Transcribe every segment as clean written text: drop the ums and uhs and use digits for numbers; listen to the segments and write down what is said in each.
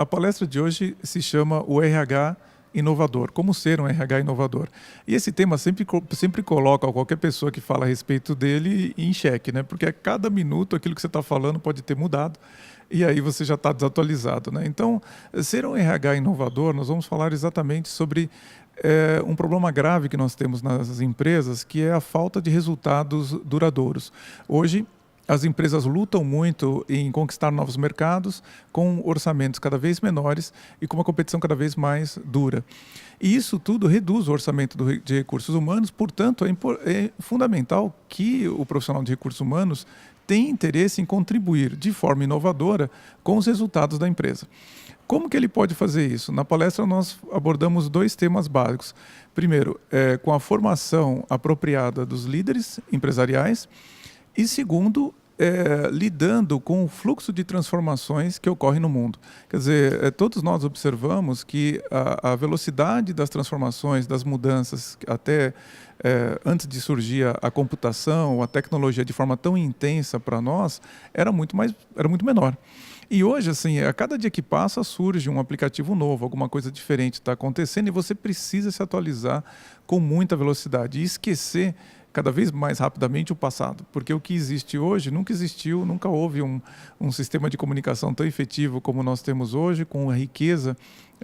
a palestra de hoje se chama o RH inovador, como ser um RH inovador. E esse tema sempre coloca qualquer pessoa que fala a respeito dele em xeque, né? Porque a cada minuto aquilo que você está falando pode ter mudado e aí você já está desatualizado, né? Então, ser um RH inovador, nós vamos falar exatamente sobre um problema grave que nós temos nas empresas, que é a falta de resultados duradouros. Hoje, as empresas lutam muito em conquistar novos mercados com orçamentos cada vez menores e com uma competição cada vez mais dura. E isso tudo reduz o orçamento de recursos humanos, portanto, é fundamental que o profissional de recursos humanos tenha interesse em contribuir de forma inovadora com os resultados da empresa. Como que ele pode fazer isso? Na palestra nós abordamos 2 temas básicos. Primeiro, com a formação apropriada dos líderes empresariais, e segundo, lidando com o fluxo de transformações que ocorre no mundo. Quer dizer, todos nós observamos que a velocidade das transformações, das mudanças, até antes de surgir a computação, a tecnologia de forma tão intensa para nós, era muito menor. E hoje, assim, a cada dia que passa, surge um aplicativo novo, alguma coisa diferente está acontecendo e você precisa se atualizar com muita velocidade e esquecer cada vez mais rapidamente o passado, porque o que existe hoje nunca existiu, nunca houve um sistema de comunicação tão efetivo como nós temos hoje, com a riqueza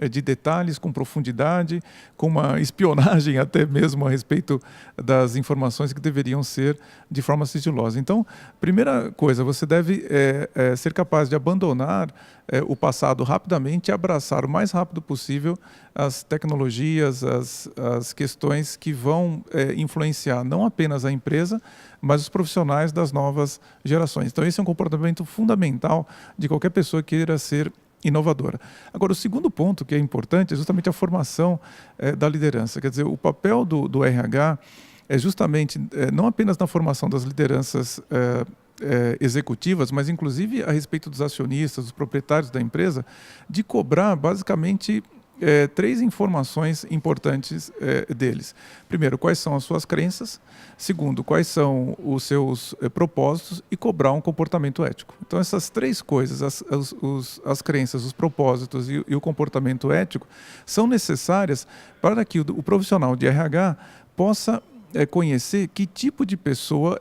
de detalhes, com profundidade, com uma espionagem até mesmo a respeito das informações que deveriam ser de forma sigilosa. Então, primeira coisa, você deve ser capaz de abandonar o passado rapidamente e abraçar o mais rápido possível as tecnologias, as questões que vão influenciar não apenas a empresa, mas os profissionais das novas gerações. Então, esse é um comportamento fundamental de qualquer pessoa que queira ser inovadora. Agora, o segundo ponto que é importante é justamente a formação da liderança. Quer dizer, o papel do RH é justamente não apenas na formação das lideranças executivas, mas inclusive a respeito dos acionistas, dos proprietários da empresa, de cobrar basicamente 3 informações importantes deles. Primeiro, quais são as suas crenças. Segundo, quais são os seus propósitos e cobrar um comportamento ético. Então, essas 3 coisas, as crenças, os propósitos e o comportamento ético, são necessárias para que o profissional de RH possa conhecer que tipo de pessoa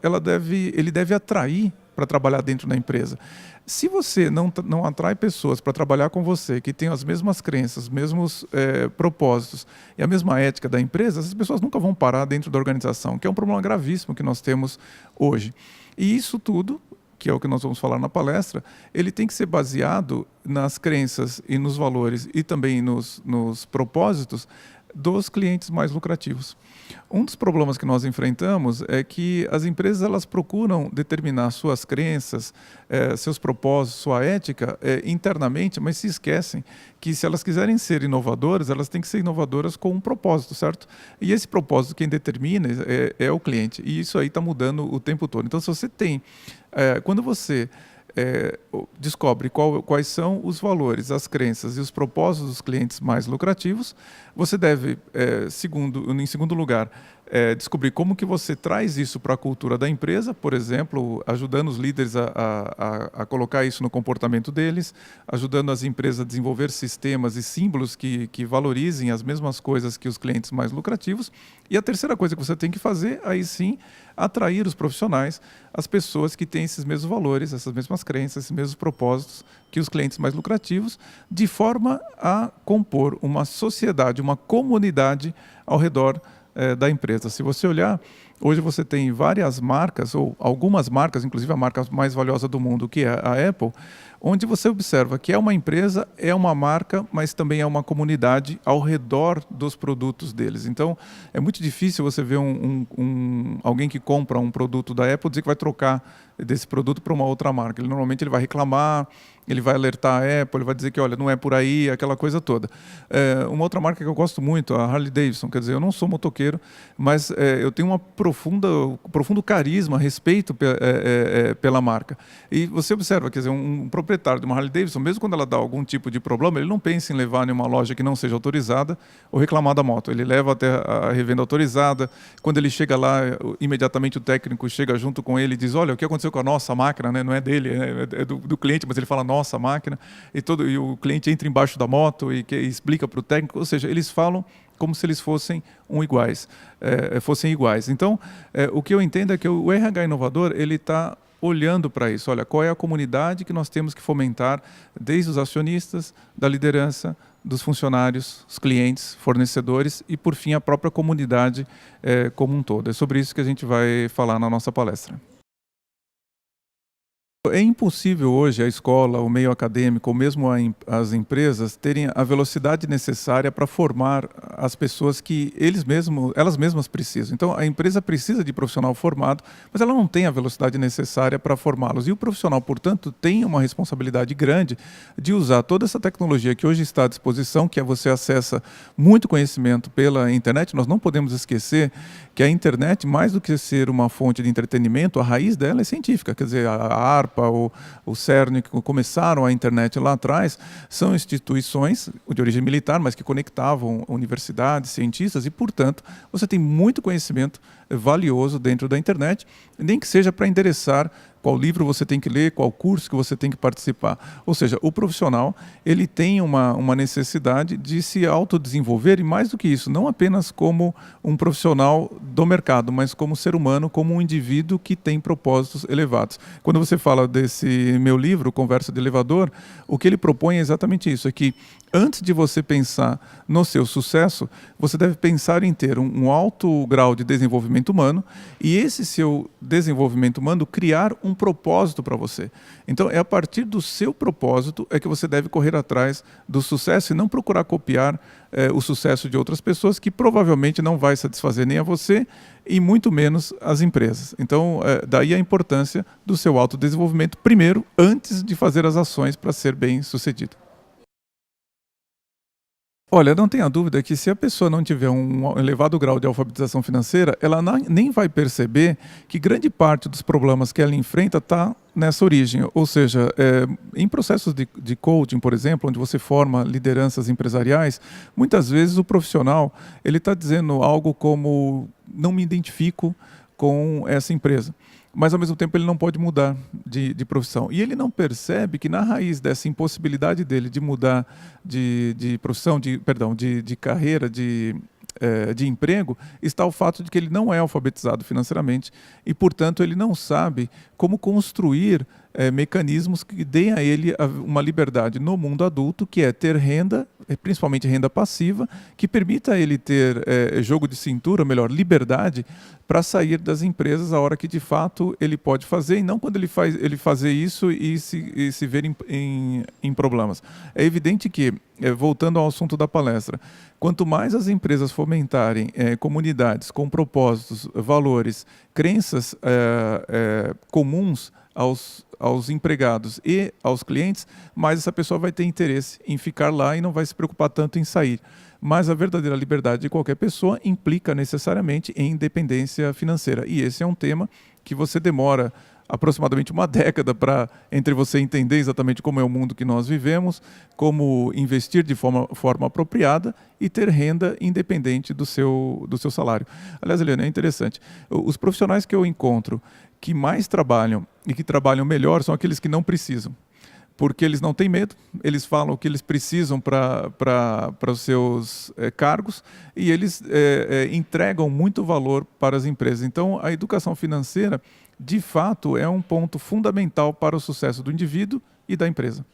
ele deve atrair para trabalhar dentro da empresa. Se você não atrai pessoas para trabalhar com você, que têm as mesmas crenças, os mesmos propósitos e a mesma ética da empresa, essas pessoas nunca vão parar dentro da organização, que é um problema gravíssimo que nós temos hoje. E isso tudo, que é o que nós vamos falar na palestra, ele tem que ser baseado nas crenças e nos valores e também nos propósitos dos clientes mais lucrativos. Um dos problemas que nós enfrentamos é que as empresas elas procuram determinar suas crenças, seus propósitos, sua ética internamente, mas se esquecem que se elas quiserem ser inovadoras, elas têm que ser inovadoras com um propósito, certo? E esse propósito quem determina é o cliente. E isso aí está mudando o tempo todo. Então, se você tem... quando você descobre quais são os valores, as crenças e os propósitos dos clientes mais lucrativos, você deve, em segundo lugar, descobrir como que você traz isso para a cultura da empresa, por exemplo, ajudando os líderes a colocar isso no comportamento deles, ajudando as empresas a desenvolver sistemas e símbolos que valorizem as mesmas coisas que os clientes mais lucrativos. E a terceira coisa que você tem que fazer, aí sim, atrair os profissionais, as pessoas que têm esses mesmos valores, essas mesmas crenças, esses mesmos propósitos que os clientes mais lucrativos, de forma a compor uma sociedade, uma comunidade ao redor da empresa. Se você olhar, hoje você tem várias marcas, ou algumas marcas, inclusive a marca mais valiosa do mundo, que é a Apple, onde você observa que é uma empresa, é uma marca, mas também é uma comunidade ao redor dos produtos deles. Então, é muito difícil você ver alguém que compra um produto da Apple dizer que vai trocar desse produto para uma outra marca. Normalmente ele vai reclamar, ele vai alertar a Apple, ele vai dizer que, olha, não é por aí, aquela coisa toda. Uma outra marca que eu gosto muito, a Harley Davidson, quer dizer, eu não sou motoqueiro, mas eu tenho um profundo carisma, respeito pela marca. E você observa, quer dizer, um proprietário proprietário de uma Harley Davidson, mesmo quando ela dá algum tipo de problema, ele não pensa em levar em uma loja que não seja autorizada ou reclamar da moto. Ele leva até a revenda autorizada. Quando ele chega lá, imediatamente o técnico chega junto com ele e diz: olha, o que aconteceu com a nossa máquina, né? Não é dele, é do cliente, mas ele fala nossa máquina. E o cliente entra embaixo da moto e explica para o técnico. Ou seja, eles falam como se eles fossem fossem iguais. Então, o que eu entendo é que o RH inovador, ele está olhando para isso. Olha, qual é a comunidade que nós temos que fomentar, desde os acionistas, da liderança, dos funcionários, os clientes, fornecedores e, por fim, a própria comunidade como um todo. É sobre isso que a gente vai falar na nossa palestra. É impossível hoje a escola, o meio acadêmico, ou mesmo as empresas terem a velocidade necessária para formar as pessoas que elas mesmas precisam. Então, a empresa precisa de profissional formado, mas ela não tem a velocidade necessária para formá-los. E o profissional, portanto, tem uma responsabilidade grande de usar toda essa tecnologia que hoje está à disposição, que você acessa muito conhecimento pela internet. Nós não podemos esquecer que a internet, mais do que ser uma fonte de entretenimento, a raiz dela é científica. Quer dizer, a ARPA, o CERN, que começaram a internet lá atrás, são instituições de origem militar, mas que conectavam universidades, cientistas, e, portanto, você tem muito conhecimento valioso dentro da internet, nem que seja para endereçar qual livro você tem que ler, qual curso que você tem que participar. Ou seja, o profissional, ele tem uma necessidade de se autodesenvolver, e mais do que isso, não apenas como um profissional do mercado, mas como ser humano, como um indivíduo que tem propósitos elevados. Quando você fala desse meu livro, Conversa de Elevador, o que ele propõe é exatamente isso, é que antes de você pensar no seu sucesso, você deve pensar em ter um alto grau de desenvolvimento humano, e esse seu desenvolvimento humano criar um propósito para você. Então, é a partir do seu propósito é que você deve correr atrás do sucesso e não procurar copiar o sucesso de outras pessoas, que provavelmente não vai satisfazer nem a você e muito menos as empresas. Então, daí a importância do seu autodesenvolvimento primeiro, antes de fazer as ações para ser bem sucedido. Olha, não tenha dúvida que se a pessoa não tiver um elevado grau de alfabetização financeira, ela nem vai perceber que grande parte dos problemas que ela enfrenta está nessa origem. Ou seja, em processos de coaching, por exemplo, onde você forma lideranças empresariais, muitas vezes o profissional ele está dizendo algo como: não me identifico com essa empresa. Mas, ao mesmo tempo, ele não pode mudar de profissão. E ele não percebe que, na raiz dessa impossibilidade dele de mudar de profissão, de carreira, de emprego, está o fato de que ele não é alfabetizado financeiramente e, portanto, ele não sabe como construir mecanismos que deem a ele uma liberdade no mundo adulto, que é ter renda, principalmente renda passiva, que permita a ele ter jogo de cintura, melhor, liberdade, para sair das empresas a hora que de fato ele pode fazer, e não quando ele fazer isso e se ver em problemas. É evidente que, voltando ao assunto da palestra, quanto mais as empresas fomentarem comunidades com propósitos, valores, crenças comuns aos empregados e aos clientes, mais essa pessoa vai ter interesse em ficar lá e não vai se preocupar tanto em sair. Mas a verdadeira liberdade de qualquer pessoa implica necessariamente em independência financeira. E esse é um tema que você demora aproximadamente uma década entre você entender exatamente como é o mundo que nós vivemos, como investir de forma apropriada e ter renda independente do seu salário. Aliás, Eliane, é interessante. Os profissionais que eu encontro que mais trabalham e que trabalham melhor são aqueles que não precisam. Porque eles não têm medo, eles falam o que eles precisam para os seus cargos, e eles entregam muito valor para as empresas. Então, a educação financeira, de fato, é um ponto fundamental para o sucesso do indivíduo e da empresa.